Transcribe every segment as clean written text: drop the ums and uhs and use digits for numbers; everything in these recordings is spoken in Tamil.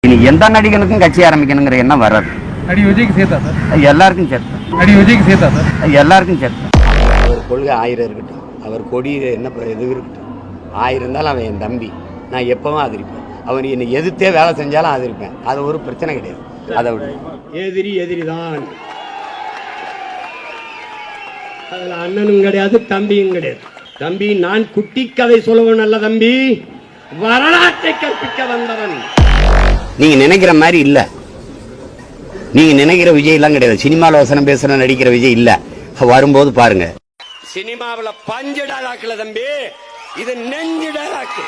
இனி எந்த நடிகனுக்கும் கட்சி ஆரம்பிக்கணுங்கிற எண்ணம் வராது. நடி விஜய்க்கு சேர்த்தா சார்? எல்லாருக்கும் சேர்த்து. நடி விஜய்க்கு சேர்த்தா சார்? எல்லாருக்கும் சேர்த்து. அவர் கொள்கை 1000 இருக்கட்டும், அவர் கொடி என்ன இது இருக்கட்டும், 1000 இருந்தாலும் அவன் என் தம்பி, நான் எப்பவும் ஆதரிப்பேன். அவன் என்னை எதிர்த்தே வேலை செஞ்சாலும் ஆதரிப்பேன். அது ஒரு பிரச்சனை கிடையாது. அதை விட எதிரி தான். அதில் அண்ணனும் கிடையாது, தம்பியும் கிடையாது. தம்பி நான் குட்டி கதை சொல்லவன் அல்ல தம்பி, வரலாற்றை கற்பிக்க வந்தவன். நீங்க நினைக்கிற மாதிரி இல்ல. நீங்க நினைக்கிற விஜய் எல்லாம் கிடையாது. சினிமாவில் வசனம் பேசுற நடிக்கிற விஜய் இல்ல. வரும்போது பாருங்க. சினிமாவில் பஞ்சு டாலாக்குல தம்பி, இது நெஞ்சு டாலாக்கு.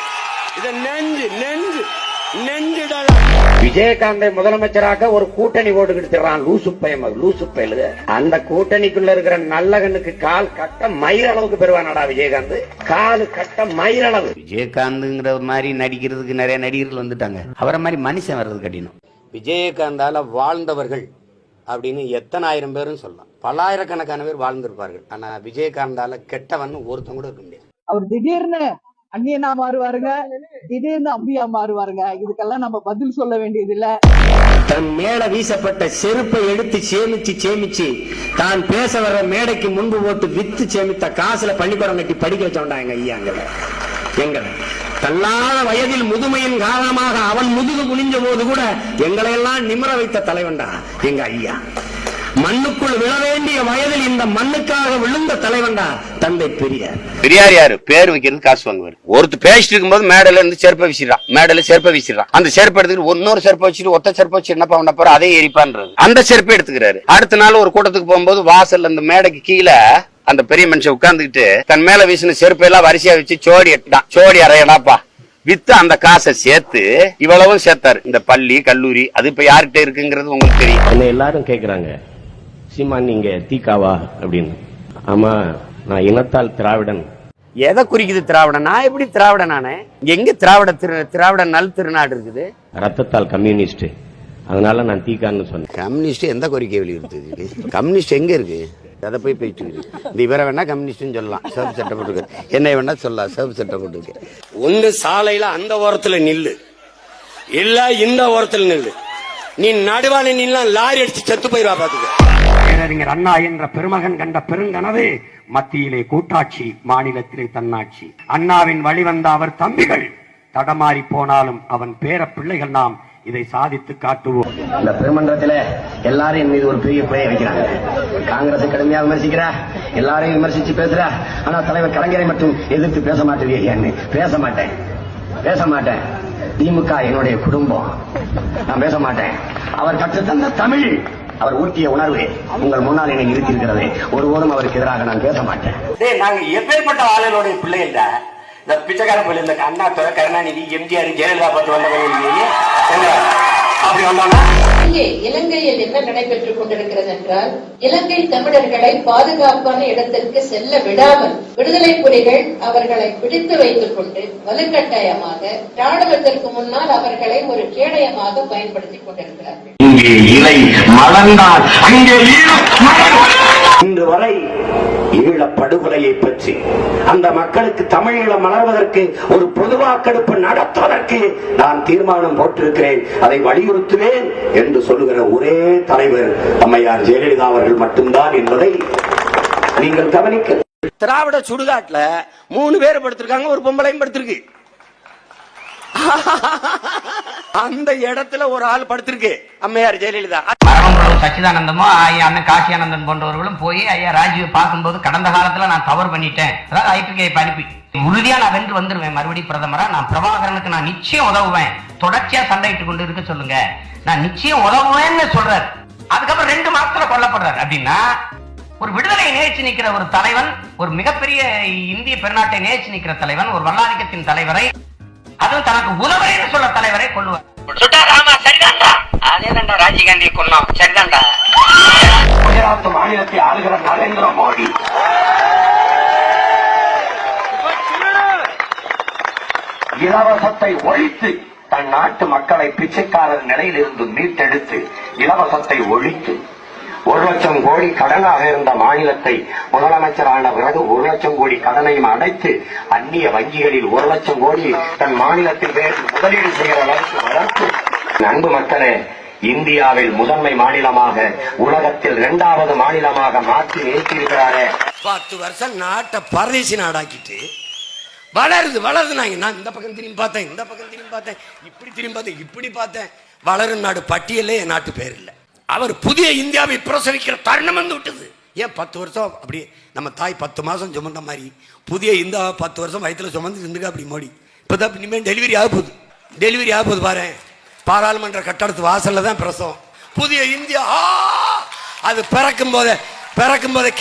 இது நெஞ்சு நெஞ்சு நெஞ்சு டாலாக்கு. விஜயகாந்தை முதலமைச்சராக ஒரு கூட்டணி ஓட்டுக்கிட்டு லூசு பயலுக. அந்த கூட்டணிக்குள்ள இருக்கிற நல்ல கண்ணுக்கு கால் கட்ட மயிர் அளவுக்கு பெறுவானடா விஜயகாந்த். காலு கட்ட மயிர் அளவு. விஜயகாந்த்ங்கிற மாதிரி நடிக்கிறதுக்கு நிறைய நடிகர்கள் வந்துட்டாங்க. அவரை மாதிரி மனுஷன் வர்றது கடினம். விஜயகாந்தால வாழ்ந்தவர்கள் அப்படின்னு எத்தனை ஆயிரம் பேரும் சொல்லலாம். பல்லாயிரக்கணக்கான பேர் வாழ்ந்திருப்பார்கள். ஆனா விஜயகாந்தால கெட்டவன் ஒருத்தன் கூட இருக்க முடியாது. அவர் திடீர்னு அந்நியனா மாறுவாருங்க, திடீர்னு அம்பியா மாறுவாருங்க. இதுக்கெல்லாம் நம்ம பதில் சொல்ல வேண்டியது இல்ல. தன் மேல வீசப்பட்ட செருப்பை எடுத்து சேமிச்சு தான் பேச வர மேடைக்கு முன்பு போட்டு வித்து சேமித்த காசுல பள்ளிக்கூடம் கட்டி படிக்க வச்சோண்டா எங்க ஐயாங்களை. எங்களை தள்ளாத வயதில் முதுமையின் காரணமாக அவன் முதுகு குனிஞ்ச போது கூட எங்களை எல்லாம் நிமிர வைத்த தலைவன்டா எங்க ஐயா. மண்ணுக்குள் விழ வேண்டிய வயதில் இந்த மண்ணுக்காக விழுந்த தலைவன்டா தந்தை பெரியார். பெரியார் யாரு? பேர் வைக்கிறது காசு வாங்குவார். ஒருத்தர் பேசிட்டு இருக்கும்போது மேடையில இருந்து செருப்பை வீசிடுறான். அந்த செருப்பை எடுத்துக்கிட்டு இன்னொரு செருப்பை வச்சுட்டு ஒத்த செருப்பை வச்சு என்ன பண்ண போற அதே எரிப்பான்றது. அந்த செருப்பை எடுத்துக்கிறாரு. அடுத்த நாள் ஒரு கூட்டத்துக்கு போகும்போது வாசல் அந்த மேடைக்கு கீழே அந்த பெரிய மனுஷன் உட்கார்ந்துக்கிட்டு தன் மேல வீசின செருப்பை எல்லாம் வரிசையா வச்சு சோடி அறையடாப்பா வித்து அந்த காசை சேர்த்து இவ்வளவும் சேர்த்தாரு. இந்த பள்ளி கல்லூரி அது இப்ப யார்கிட்ட இருக்குங்கிறது உங்களுக்கு தெரியும். என்ன எல்லாரும் கேக்குறாங்க, சீமா நீங்க தீக்காவா அப்படின்னு. ஆமா, நான் இனத்தால் திராவிடன். எதை குறிக்குது திராவிடன்? நான் எப்படி திராவிடன்? நானே எங்க திராவிட நல் திருநாடு இருக்குது? ரத்தத்தால் கம்யூனிஸ்ட், அதனால நான் தீக்கான்னு சொன்னேன். கம்யூனிஸ்ட் எந்த கோரிக்கை வெளியிடுது? கம்யூனிஸ்ட் எங்க இருக்கு? அதை போய் போயிட்டு இந்த இவரை வேணா கம்யூனிஸ்ட்னு சொல்லலாம், சிவப்பு சட்டை போட்டுருக்கு. என்னை வேணா சொல்லலாம், சிவப்பு சட்டை போட்டுருக்கு. ஒன்னு சாலையில அந்த ஓரத்துல நில்லு, இல்ல இந்த ஓரத்துல நில்லு. நீ நடுவான நில்லாம் லாரி அடிச்சு செத்து போயிருவா. பாத்துக்க. பேரறிஞர் அண்ணா என்ற பெருமகன் கண்ட பெருங்கனவு மத்தியிலே கூட்டாட்சி, மாநிலத்திலே தன்னாட்சி. அண்ணாவின் வழிவந்த அவர் தம்பிகள் தடமாறி போனாலும் அவன் பேர பிள்ளைகள் நாம் இதை சாதித்து காட்டுவோம். இந்த பெருமன்றத்தில் எல்லாரும் என் மீது ஒரு பெரிய பிழையை வைக்கிறாங்க. காங்கிரஸை கடுமையா விமர்சிக்கிறா, எல்லாரையும் விமர்சிச்சு பேசுறா. ஆனா தலைவர் கலைஞரை மட்டும் எதிர்த்து பேச மாட்டேன். பேச மாட்டேன். திமுக என்னுடைய குடும்பம், நான் பேச மாட்டேன். அவர் கற்றுத்தந்த தமிழ், அவர் ஊட்டிய உணர்வு உங்கள் முன்னால் என்னை இருக்கிறது. ஒருபோதும் அவருக்கு எதிராக நான் பேச மாட்டேன். நாங்க எப்பேற்பட்ட ஆளுநருடைய பிள்ளைகள் தான். இந்த பிச்சைக்கார பிள்ளை, இந்த அண்ணா துறை, கருணாநிதி, எம்ஜிஆர், ஜெயலலிதா பார்த்து வந்தவங்க அப்படி வந்தாங்க. இங்கே இலங்கையில் என்ன நடைபெற்றுக் கொண்டிருக்கிறது என்றால், இலங்கை தமிழர்களை பாதுகாப்பான இடத்திற்கு செல்ல விடாமல் விடுதலை புலிகள் அவர்களை பிடித்து வைத்துக் கொண்டு வலுக்கட்டாயமாக ராணுவத்திற்கு முன்னால் அவர்களை ஒரு கேடயமாக பயன்படுத்திக் கொண்டிருக்கிறார்கள். இன்று வரை ஈழ படுகொலையை பற்றி அந்த மக்களுக்கு தமிழீழம் மலர்வதற்கு ஒரு பொது வாக்கெடுப்பு நடத்துவதற்கு நான் தீர்மானம் போட்டிருக்கிறேன், அதை வலியுறுத்துவேன் என்று சொல்லுகிற ஒரே தலைவர் அம்மையார் ஜெயலலிதா அவர்கள் மட்டும்தான் என்பதை நீங்கள் கவனிக்க. திராவிட சுடுகாட்டுல 3 பேர் படுத்திருக்காங்க, ஒரு பொம்பளையும் படுத்திருக்கு. அந்த இடத்துல ஒரு ஆள் படுத்திருக்கு, அம்மையார் ஜெயலலிதா. சச்சிதானந்தமோ அண்ணன் காசியானந்தன் போன்றவர்களும் போய் ஐயா ராஜீவ் பார்க்கும்போது கடந்த காலத்துல நான் தவறு பண்ணிட்டேன், அதாவது ஐபிகே அனுப்பி உறுதியா நான் வென்று வந்துருவேன், மறுபடியும் பிரதமரா நான் பிரபாகரனுக்கு நான் நிச்சயம் உதவுவேன், தொடர்ச்சியா சண்டையிட்டு கொண்டு இருக்க சொல்லுங்க, நான் நிச்சயம் உதவுவேன்னு சொல்றாரு. அதுக்கப்புறம் 2 மாசத்துல கொல்லப்படுறாரு. அப்படின்னா ஒரு விடுதலை நேர்ச்சி நிற்கிற ஒரு தலைவன், ஒரு மிகப்பெரிய இந்திய பெருநாட்டை நேர்ச்சி நிற்கிற தலைவன், ஒரு வல்லாதிக்கத்தின் தலைவரை, அதுவும் தனக்கு உதவுறேன்னு சொல்ல தலைவரை கொல்லுவார். சரிதான்டா, அதேதான்டா ராஜீவ்காந்தியை கொன்னோம். சரிதான்டா. குஜராத் மாநிலத்தை ஆளுகிற நரேந்திர மோடி இலவசத்தை ஒழித்து தன் நாட்டு மக்களை பிச்சைக்காரர் நிலையில் இருந்து மீட்டெடுத்து இலவசத்தை ஒழித்து 1 லட்சம் கோடி கடனாக இருந்த மாநிலத்தை முதலமைச்சரான பிறகு 1 லட்சம் கோடி கடனையும் அடைத்து அந்நிய வங்கிகளில் 1 லட்சம் கோடி தன் மாநிலத்தில் முதலீடு செய்கிற அளவுக்கு வளர்த்து அன்பு மக்களே, இந்தியாவில் முதன்மை மாநிலமாக உலகத்தில் 2வது மாநிலமாக மாற்றி நிறுத்தியிருக்கிறாரே. 10 வருஷம் நாட்டை பரதேசி நாடாக்கிட்டு வளருது. நான் இந்த பக்கம் திரும்பி பார்த்தேன், இந்த பக்கம் திரும்பி பார்த்தேன், இப்படி திரும்பி பார்த்தேன், இப்படி பார்த்தேன். வளரும் நாடு பட்டியலே என் நாட்டு பேர் இல்லை. அவர் புதிய இந்தியாவை பிரசவிக்கிற தருணம் வந்து விட்டது. ஏன் 10 வருஷம் அப்படி நம்ம தாய் 10 மாசம் சுமந்த மாதிரி புதிய இந்தியாவை 10 வருஷம் வயிற்றுல சுமந்து இருந்துக்க அப்படி மோடி. இப்போதான் இனிமேல் டெலிவரி ஆக போகுது பாரு. பாராளுமன்ற கட்டடத்து வாசல்ல தான் பிரசவம். புதிய இந்தியா அது பிறக்கும் போதே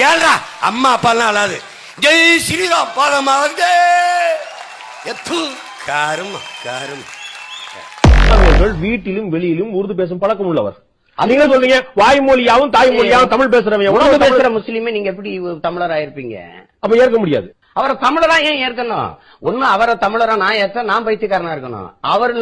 கேள்றா, அம்மா அப்பாலாம் அழாது. ஜெய் ஸ்ரீராம் பாதமாக வீட்டிலும் வெளியிலும் உருது பேசும் பழக்கம் உள்ளவர். நீங்க சொல்றீங்க வாய்மொழியாவும் தாய்மொழியாவும் தமிழ் பேசுறவங்க. உலக பேசுற முஸ்லீமே நீங்க எப்படி தமிழர் ஆயிருப்பீங்க? அப்ப ஏற்க முடியாது. அவரை தமிழரா ஏன் ஏற்கணும்? ஒண்ணு அவரை தமிழரா நான் ஏற்ற, நான் பைத்தியக்காரனா இருக்கணும்.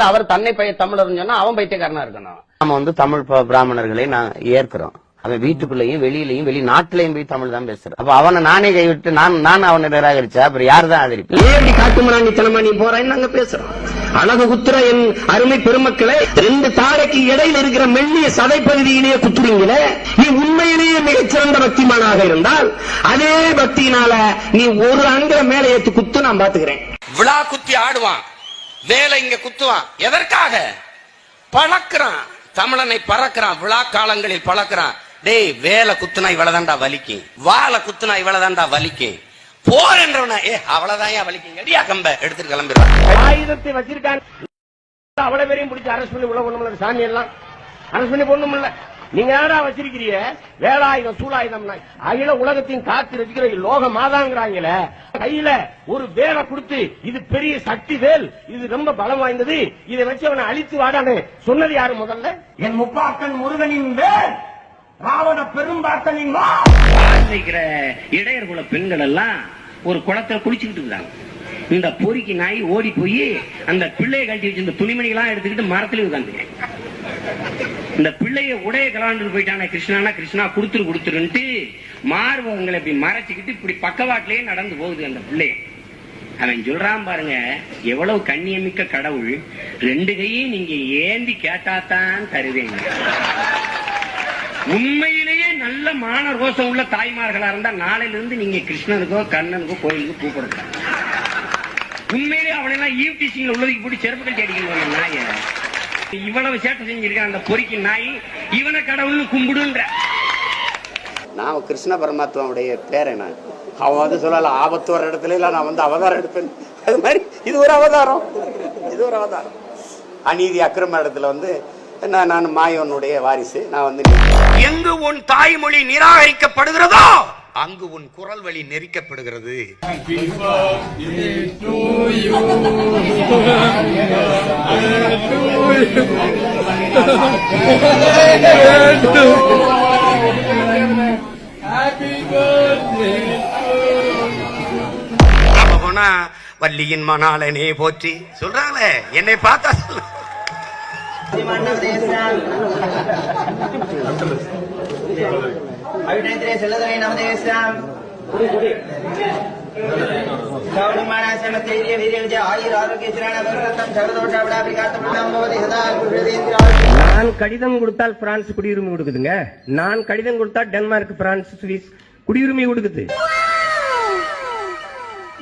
அவர் தன்னை தமிழர் சொன்னா அவன் பைத்தியக்காரனா இருக்கணும். நம்ம தமிழ் பிராமணர்களை நான் ஏற்கிறோம். அவன் வீட்டுக்குள்ளேயும் வெளியிலையும் வெளிநாட்டிலையும் போய் தமிழ் தான் பேசுறான். அப்ப அவனை நானே கைவிட்டு நான் அவனை நிராகரிச்சா அப்புறம் யாரு தான் ஆதரிப்பு? ஏடி காட்டுமராண்டித்தனமா நீ போறான்னு நாங்க பேசுறோம். அழகு குத்துற என் அருமை பெருமக்களை 2 தாடைக்கு இடையில இருக்கிற மெல்லிய சதை பகுதியிலேயே குத்துறீங்களே. நீ உண்மையிலேயே மிகச்சிறந்த பக்திமானாக இருந்தால் அதே பக்தியினால நீ ஒரு அங்க மேல ஏத்து குத்து நான் பாத்துக்கிறேன். விழா குத்தி ஆடுவான், வேலை இங்க குத்துவான். எதற்காக? பழக்கிறான், தமிழனை பறக்கிறான், விழா காலங்களில் பழக்கிறான். டேய், வேலை குத்துனா இவ்வளவுதான்டா வலிக்கும், வாழை குத்துனா இவ்வளவுதான்டா வலிக்கும், போர் என்றவன அவ்வளவுதான் வலிக்கும், அடியா கம்ப எடுத்துட்டு கிளம்பிடுறான். ஆயுதத்தை வச்சிருக்காங்க, அவ்வளவு பேரையும் பிடிச்சி அரசு பண்ணி உள்ள ஒண்ணுமில்ல, சாமி எல்லாம் அரசு பண்ணி பொண்ணுமில்ல. நீங்க யாரா வச்சிருக்கிறீங்க வேலாயுதம் சூலாயுதம்? அகில உலகத்தையும் காத்து இருக்கிற லோக மாதாங்கிறாங்களே, கையில ஒரு வேலை கொடுத்து இது பெரிய சக்தி வேல், இது ரொம்ப பலம் வாய்ந்தது, இதை வச்சு அவனை அழித்து வாடான்னு சொன்னது யாரு முதல்ல? என் முப்பாக்கன் முருகனின் வேல், ராவண பெரும்பாக்கனின் இடையர் குல பெண்கள் எல்லாம் ஒரு குளத்துல குளிச்சுக்கிட்டு இருந்தாங்க. இந்த பொறிக்கு நாய் ஓடி போய் அந்த பிள்ளையை கழட்டி வச்சு இந்த துணிமணிகளாம் எடுத்துக்கிட்டு மரத்துல உட்காந்து இந்த பிள்ளைய உடைய கலாண்டு போயிட்டான கிருஷ்ணா கொடுத்துருன்ட்டு மார்பகங்களை இப்படி மறைச்சுக்கிட்டு இப்படி பக்கவாட்டிலேயே நடந்து போகுது அந்த பிள்ளைய. அவன் சொல்றான் பாருங்க, எவ்வளவு கண்ணியமிக்க கடவுள், 2 கையும் நீங்க ஏந்தி கேட்டாத்தான் தருவீங்க. உண்மையிலேயே நல்ல மான ரோசம் உள்ள தாய்மார்களா இருந்தா நாளையில இருந்து நீங்க கிருஷ்ணனுக்கோ கண்ணனுக்கோ கோயிலுக்கு கூப்பிடுங்க. உண்மையிலேயே அவனெல்லாம் ஈவ்டீசிங்ல உள்ளதுக்கு போட்டு செருப்பு கட்டி அடிக்கணும். நாய இவ்வளவு சேட்டை செஞ்சிருக்கான் அந்த பொறிக்கு நாய், இவனை கடவுள்னு கும்பிடுன்ற. நான் கிருஷ்ண பரமாத்மாவுடைய பேரை அவன் வந்து சொல்லல, ஆபத்து வர இடத்துல எல்லாம் நான் வந்து அவதாரம் எடுப்பேன். அது மாதிரி இது ஒரு அவதாரம். அநீதி அக்கிரம இடத்துல வந்து நான் மாயோனுடைய வாரிசு. நான் வந்து எங்கு உன் தாய்மொழி நிராகரிக்கப்படுகிறதோ அங்கு உன் குரல் வழி நெரிக்கப்படுகிறது. போனா வள்ளியின் மணாளனே போற்றி சொல்றாங்களே, என்னை பார்த்தா சொல்ல நான் கடிதம் கொடுத்தால் பிரான்ஸ் குடியுரிமை கொடுக்குதுங்க, நான் கடிதம் கொடுத்தா டென்மார்க் பிரான்ஸ் சுவிஸ் குடியுரிமை கொடுக்குது.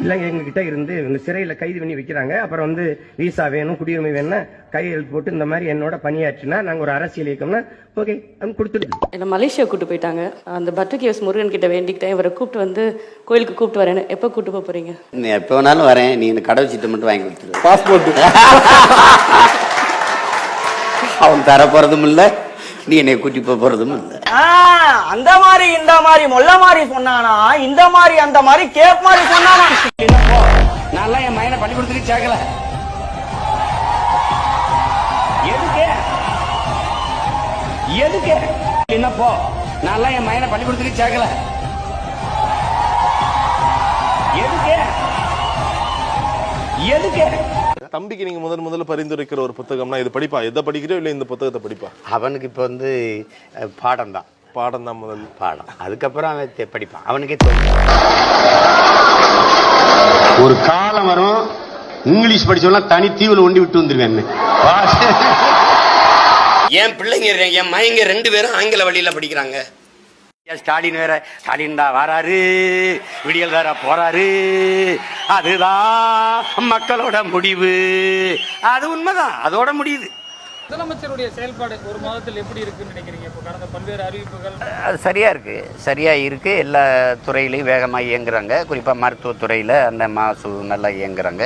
இல்லைங்க, எங்ககிட்ட இருந்து சிறையில கைது பண்ணி வைக்கிறாங்க, அப்புறம் வந்து விசா வேணும் குடியுரிமை வேணும் கையெழுத்து போட்டு இந்த மாதிரி என்னோட பணியாற்றினா நாங்க ஒரு அரசியல் இயக்கம்னா ஓகே கொடுத்துருது. என்ன மலேசியா கூட்டு போயிட்டாங்க. அந்த பட்டர்கியோஸ் முருகன் கிட்ட வேண்டிக்கிட்டேன், இவரை கூப்பிட்டு வந்து கோயிலுக்கு கூப்பிட்டு வரேன்னு. எப்ப கூட்டு போறீங்க? எப்ப வேணாலும் வரேன், நீ இந்த கடவுள் சீட்டை மட்டும் வாங்கி கொடுத்துரு. பாஸ்போர்ட் அவன் தர போறதும் இல்ல, நீ என்னை கூட்டி போறதும் இல்ல. அந்த மாதிரி இந்த மாதிரி மொல்ல மாதிரி சொன்னானா, இந்த மாதிரி அந்த மாதிரி கேப் மாதிரி சொன்னானா. நல்லா என் மயனை பள்ளிக்கூடத்துக்கு சேர்க்கல. எதுக்கு என்னப்போ நல்லா என் மயனை பள்ளிக்கூடத்துக்கு சேர்க்கல. எதுக்கு தம்பிக்கு நீங்க முதல்ல பரிந்துரைக்கிற ஒரு புத்தகம்னா இது படிப்பா, எதை படிக்கிறோம் இல்ல இந்த புத்தகத்தை படிப்பா? அவனுக்கு இப்ப வந்து பாடம் தான் முதல் பாடம், அதுக்கப்புறம் அவன் படிப்பான். அவனுக்கே ஒரு காலம் வரும் இங்கிலீஷ் படிச்சவனா தனி தீவுல ஒண்டி விட்டு வந்துருவேன். என் பிள்ளைங்க என் மயங்க 2 பேரும் ஆங்கில வழியில படிக்கிறாங்க. ஸ்டாலின் வேற, ஸ்டாலின் தான் வராரு, விடியல் வேற போறாரு, அதுதான் மக்களோட முடிவு. அது உண்மைதான், அதோட முடியுது. முதலமைச்சருடைய செயல்பாடு ஒரு மாதத்தில் எப்படி இருக்குன்னு நினைக்கிறீங்க? இப்போ கடந்த பல்வேறு அறிவிப்புகள் அது சரியா இருக்கு, சரியா இருக்கு. எல்லா துறையிலையும் வேகமாக இயங்குறாங்க. குறிப்பாக மருத்துவத்துறையில் அந்த மாசு நல்லா இயங்குறாங்க.